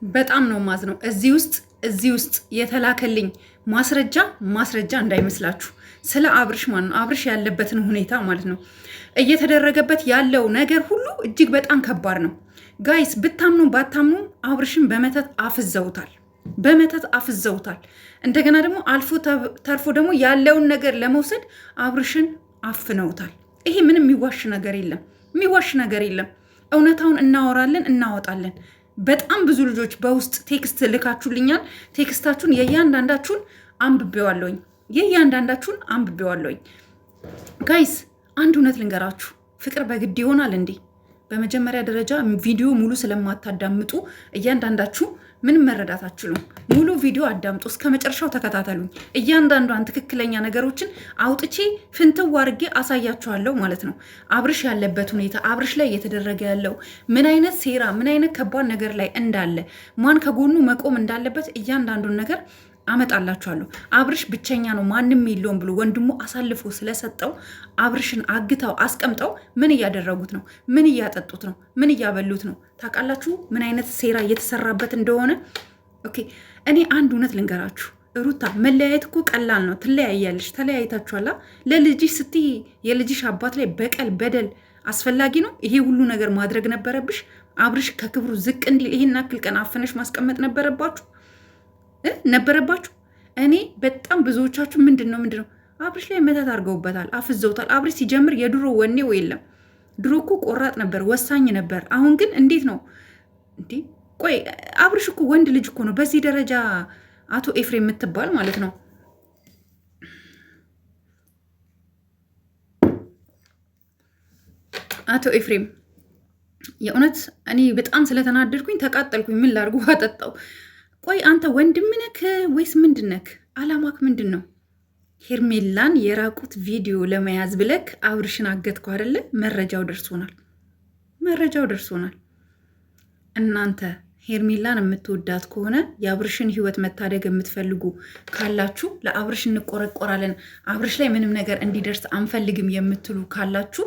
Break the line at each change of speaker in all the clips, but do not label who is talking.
በጣም ነው ማዝነው። እዚህ ውስጥ የተላከልኝ ማስረጃ እንዳይመስላችሁ ስለ አብርሽ ማለት ነው። አብርሽ ያለበትን ሁኔታ ማለት ነው። እየተደረገበት ያለው ነገር ሁሉ እጅግ በጣም ከባድ ነው ጋይስ። ብታምኑ ባታምኑ አብርሽን በመተት አፍዘውታል። እንደገና ደግሞ አልፎ ተርፎ ደግሞ ያለውን ነገር ለመውሰድ አብርሽን አፍነውታል። ይሄ ምንም የሚዋሽ ነገር የለም። እውነታውን እናወራለን፣ እናወጣለን። በጣም ብዙ ልጆች በውስጥ ቴክስት ልካችሁልኛል። ቴክስታችሁን የእያንዳንዳችሁን አንብቤዋለሁኝ። ጋይስ አንድ እውነት ልንገራችሁ፣ ፍቅር በግድ ይሆናል እንዴ? በመጀመሪያ ደረጃ ቪዲዮ ሙሉ ስለማታዳምጡ እያንዳንዳችሁ ምንም መረዳት አትችሉም። ሙሉ ቪዲዮ አዳምጡ፣ እስከ መጨረሻው ተከታተሉኝ። እያንዳንዷን ትክክለኛ ነገሮችን አውጥቼ ፍንትው አድርጌ አሳያችኋለሁ ማለት ነው። አብርሽ ያለበት ሁኔታ፣ አብርሽ ላይ እየተደረገ ያለው ምን አይነት ሴራ፣ ምን አይነት ከባድ ነገር ላይ እንዳለ፣ ማን ከጎኑ መቆም እንዳለበት እያንዳንዱን ነገር አመጣላችኋለሁ። አብርሽ ብቸኛ ነው ማንም የለውም ብሎ ወንድሙ አሳልፎ ስለሰጠው አብርሽን አግተው አስቀምጠው ምን እያደረጉት ነው? ምን እያጠጡት ነው? ምን እያበሉት ነው? ታውቃላችሁ ምን አይነት ሴራ እየተሰራበት እንደሆነ? ኦኬ እኔ አንድ እውነት ልንገራችሁ። ሩታ መለያየት እኮ ቀላል ነው። ትለያያለሽ፣ ተለያይታችኋላ። ለልጅሽ ስትይ የልጅሽ አባት ላይ በደል አስፈላጊ ነው? ይሄ ሁሉ ነገር ማድረግ ነበረብሽ? አብርሽ ከክብሩ ዝቅ እንዲል ይሄን ያክል ቀን አፈነሽ ማስቀመጥ ነበረባችሁ? እኔ በጣም ብዙዎቻችሁ ምንድን ነው አብርሽ ላይ መተት አድርገውበታል፣ አፍዘውታል። አብርሽ ሲጀምር የድሮ ወኔው የለም። ድሮ እኮ ቆራጥ ነበር፣ ወሳኝ ነበር። አሁን ግን እንዴት ነው እንዴ? ቆይ አብርሽ እኮ ወንድ ልጅ እኮ ነው። በዚህ ደረጃ አቶ ኤፍሬም የምትባል ማለት ነው አቶ ኤፍሬም የእውነት እኔ በጣም ስለተናደድኩኝ ተቃጠልኩኝ። ምን ላድርጉ? አጠጣው። ቆይ አንተ ወንድም ነክ ወይስ ምንድን ነክ? አላማክ ምንድን ነው? ሄርሜላን የራቁት ቪዲዮ ለመያዝ ብለክ አብርሽን አገትኩ አይደለ? መረጃው ደርሶናል። እናንተ ሄርሜላን የምትወዳት ከሆነ የአብርሽን ሕይወት መታደግ የምትፈልጉ ካላችሁ ለአብርሽ እንቆረቆራለን፣ አብርሽ ላይ ምንም ነገር እንዲደርስ አንፈልግም የምትሉ ካላችሁ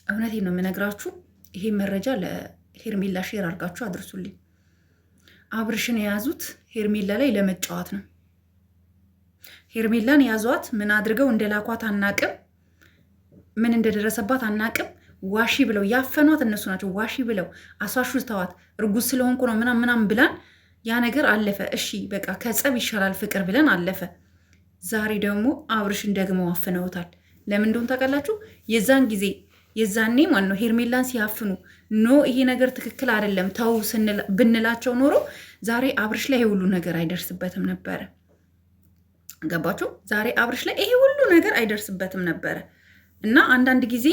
እውነቴን ነው የምነግራችሁ፣ ይሄ መረጃ ለሄርሜላ ሼር አድርጋችሁ አድርሱልኝ። አብርሽን የያዙት ሄርሜላ ላይ ለመጫወት ነው። ሄርሜላን ያዟት፣ ምን አድርገው እንደላኳት አናቅም፣ ምን እንደደረሰባት አናቅም። ዋሺ ብለው ያፈኗት እነሱ ናቸው። ዋሺ ብለው አሳሹተዋት፣ እርጉዝ ስለሆንኩ ነው ምናምን ብላን ያ ነገር አለፈ። እሺ በቃ ከጸብ ይሻላል ፍቅር ብለን አለፈ። ዛሬ ደግሞ አብርሽን ደግሞ አፍነውታል። ለምን እንደሆነ ታውቃላችሁ? የዛኔ ማን ነው ሄርሜላን ሲያፍኑ ኖ ይሄ ነገር ትክክል አይደለም ተው ብንላቸው ኖሮ ዛሬ አብርሽ ላይ ይሄ ሁሉ ነገር አይደርስበትም ነበረ። ገባችሁ? ዛሬ አብርሽ ላይ ይሄ ሁሉ ነገር አይደርስበትም ነበረ። እና አንዳንድ ጊዜ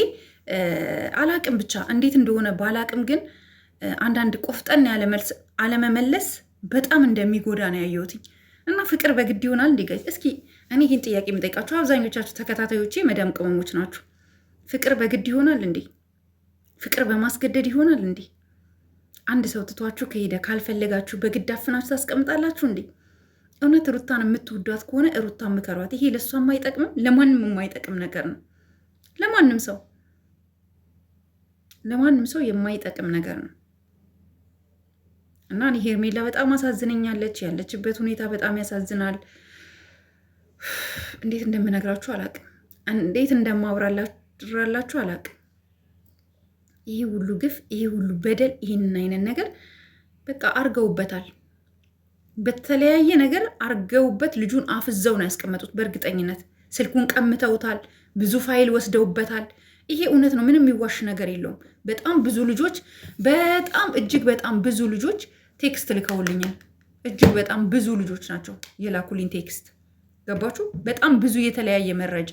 አላቅም ብቻ እንዴት እንደሆነ ባላቅም፣ ግን አንዳንድ ቆፍጠን ያለ መልስ አለመመለስ በጣም እንደሚጎዳ ነው ያየሁትኝ። እና ፍቅር በግድ ይሆናል እንዴ ጋይስ? እስኪ እኔ ይህን ጥያቄ የምጠይቃችሁ አብዛኞቻችሁ ተከታታዮቼ መዳም ቅመሞች ናችሁ። ፍቅር በግድ ይሆናል እንዴ? ፍቅር በማስገደድ ይሆናል እንዴ? አንድ ሰው ትቷችሁ ከሄደ ካልፈለጋችሁ በግድ አፍናችሁ ታስቀምጣላችሁ እንዴ? እውነት ሩታን የምትወዷት ከሆነ ሩታን ምከሯት። ይሄ ለእሷም አይጠቅምም፣ ለማንም የማይጠቅም ነገር ነው። ለማንም ሰው የማይጠቅም ነገር ነው። እና እኔ ሄርሜላ በጣም አሳዝነኛለች። ያለችበት ሁኔታ በጣም ያሳዝናል። እንዴት እንደምነግራችሁ አላቅም፣ እንዴት እንደማብራላችሁ አላቅም። ይሄ ሁሉ ግፍ፣ ይሄ ሁሉ በደል፣ ይህንን አይነት ነገር በቃ አርገውበታል። በተለያየ ነገር አርገውበት ልጁን አፍዘው ነው ያስቀመጡት። በእርግጠኝነት ስልኩን ቀምተውታል። ብዙ ፋይል ወስደውበታል። ይሄ እውነት ነው፣ ምንም የሚዋሽ ነገር የለውም። በጣም ብዙ ልጆች እጅግ በጣም ብዙ ልጆች ቴክስት ልከውልኛል። እጅግ በጣም ብዙ ልጆች ናቸው የላኩልኝ ቴክስት። ገባችሁ? በጣም ብዙ የተለያየ መረጃ።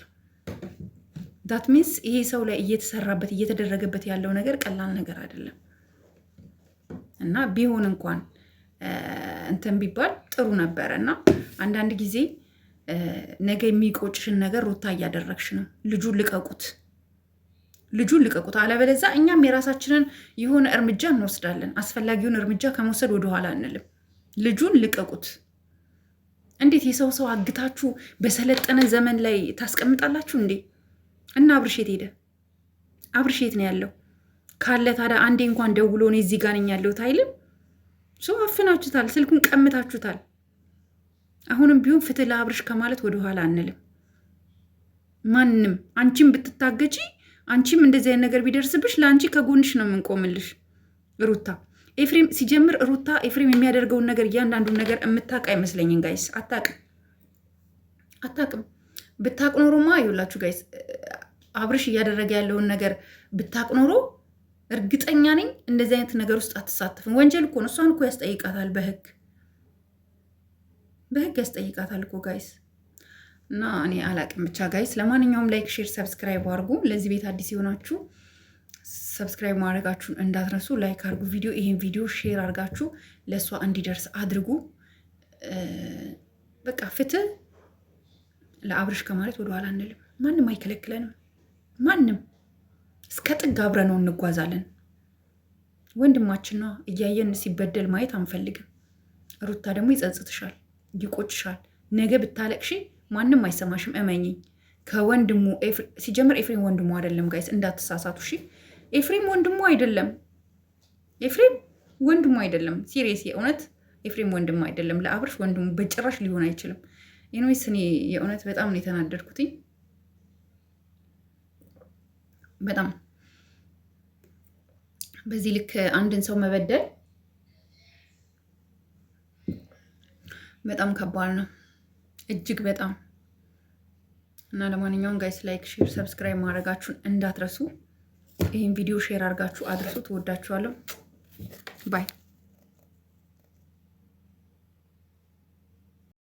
ዳት ሚንስ ይሄ ሰው ላይ እየተሰራበት እየተደረገበት ያለው ነገር ቀላል ነገር አይደለም። እና ቢሆን እንኳን እንትን ቢባል ጥሩ ነበረ። እና አንዳንድ ጊዜ ነገ የሚቆጭሽን ነገር ሩታ እያደረግሽ ነው። ልጁን ልቀቁት፣ አለበለዚያ እኛም የራሳችንን የሆነ እርምጃ እንወስዳለን። አስፈላጊውን እርምጃ ከመውሰድ ወደኋላ አንልም። ልጁን ልቀቁት። እንዴት የሰው አግታችሁ በሰለጠነ ዘመን ላይ ታስቀምጣላችሁ እንዴ? እና አብርሽ የት ሄደ? አብርሽ የት ነው ያለው? ካለ ታዲያ አንዴ እንኳን ደውሎ እኔ እዚህ ጋር ነኝ ያለሁት አይልም? ሰው አፍናችሁታል፣ ስልኩን ቀምታችሁታል። አሁንም ቢሆን ፍትህ ለአብርሽ ከማለት ወደኋላ አንልም። ማንም አንቺም ብትታገቺ አንቺም እንደዚህ አይነት ነገር ቢደርስብሽ ለአንቺ ከጎንሽ ነው የምንቆምልሽ። ሩታ ኤፍሬም ሲጀምር ሩታ ኤፍሬም የሚያደርገውን ነገር እያንዳንዱን ነገር የምታውቅ አይመስለኝም ጋይስ። አታውቅም። ብታውቅ ኖሮማ ይኸውላችሁ ጋይስ አብርሽ እያደረገ ያለውን ነገር ብታውቅ ኖሮ እርግጠኛ ነኝ እንደዚህ አይነት ነገር ውስጥ አትሳተፍም። ወንጀል እኮ ነው። እሷን እኮ ያስጠይቃታል፣ በህግ ያስጠይቃታል እኮ ጋይስ። እና እኔ አላቅም ብቻ ጋይስ። ለማንኛውም ላይክ፣ ሼር፣ ሰብስክራይብ አድርጉ። ለዚህ ቤት አዲስ የሆናችሁ ሰብስክራይብ ማድረጋችሁን እንዳትረሱ። ላይክ አድርጉ። ይሄን ቪዲዮ ሼር አድርጋችሁ ለእሷ እንዲደርስ አድርጉ። በቃ ፍትህ ለአብርሽ ከማለት ወደኋላ አንልም። ማንም አይከለክለንም። ማንም እስከ ጥግ አብረነው እንጓዛለን። ወንድማችን ነው፣ እያየን ሲበደል ማየት አንፈልግም። ሩታ ደግሞ ይጸጽትሻል፣ ይቆጭሻል። ነገ ብታለቅሺ ማንም አይሰማሽም፣ እመኚኝ። ከወንድሙ ሲጀምር ኤፍሬም ወንድሙ አይደለም ጋይስ፣ እንዳትሳሳቱ እሺ። ኤፍሬም ወንድሙ አይደለም፣ ኤፍሬም ወንድሙ አይደለም። ሲሪየስ የእውነት ኤፍሬም ወንድሙ አይደለም። ለአብርሽ ወንድሙ በጭራሽ ሊሆን አይችልም። ኢንዌይስ እኔ የእውነት በጣም ነው የተናደድኩትኝ። በጣም በዚህ ልክ አንድን ሰው መበደል በጣም ከባድ ነው፣ እጅግ በጣም እና ለማንኛውም ጋይስ ላይክ፣ ሼር፣ ሰብስክራይብ ማድረጋችሁን እንዳትረሱ። ይህን ቪዲዮ ሼር አድርጋችሁ አድርሱ። ትወዳችኋለሁ። ባይ